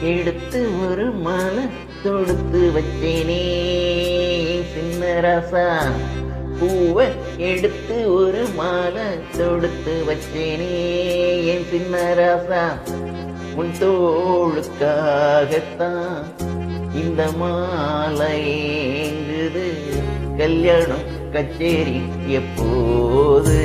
எடுத்து ஒரு மாலை தொடுத்து வச்சேனே சின்ன ராசா. பூவை எடுத்து ஒரு மாலை தொடுத்து வச்சேனே என் சின்ன ராசா. உன் தோளுக்காகத்தான் இந்த மாலை ஏங்குது. கல்யாணம் கச்சேரி எப்போது?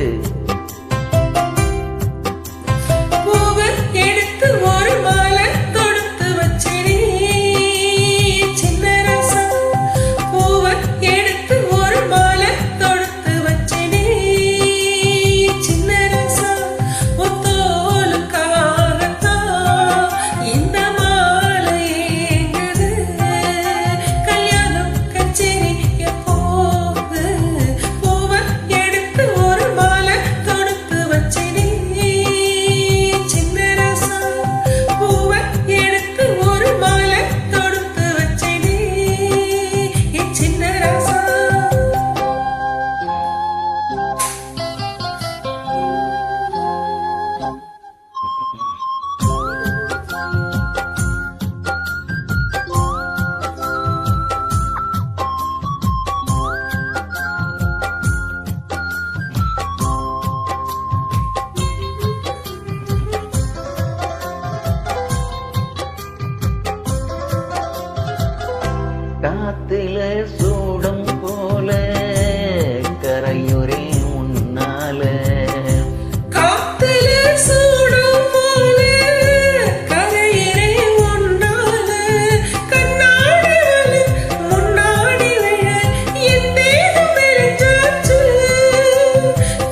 காத்துல சூடம் போல கரையுரே உன்னால. காத்துல சூடம் போல கரையுரே உன்னால. கண்ணாடி முன்னாடி விழ என் தேகம் எரிஞ்சாச்சு.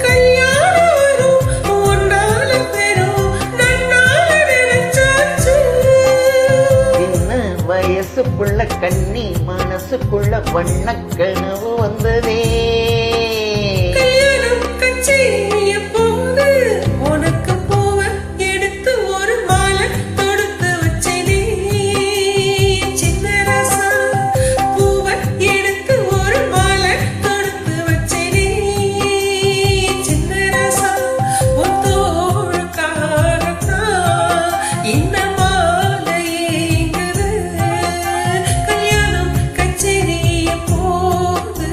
கல்யாணம் வரும் உன்னால பெரும் நன்னால நினைச்சாச்சு. சின்ன வயசுக்குள்ள கண்ணி மனசுக்குள்ள வண்ண கனவு வந்ததே. கல்யாணம் கச்சேரி எப்போது? உனக்கு பூவை எடுத்து ஒரு மாலை தொடுத்து வச்சேனே சின்ன ராசா. பூவை எடுத்து ஒரு மாலை தொடுத்து வச்சேனே சின்ன ராசா. உன் தோளுக்காகத்தான் இந்த மாலை ஏங்குது. கல்யாணம் கச்சேரி எப்போது?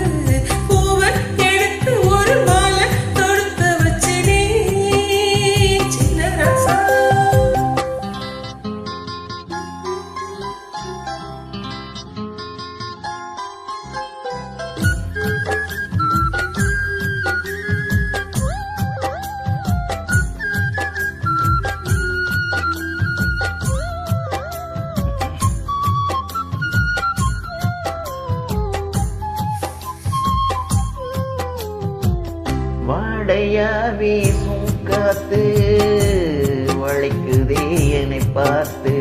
பூவை எடுத்து ஒரு மாலை தொடுத்து வச்சேனே சின்ன ராசா. வாடையா வீசும் காத்து வளைக்குதே என்னை பார்த்து.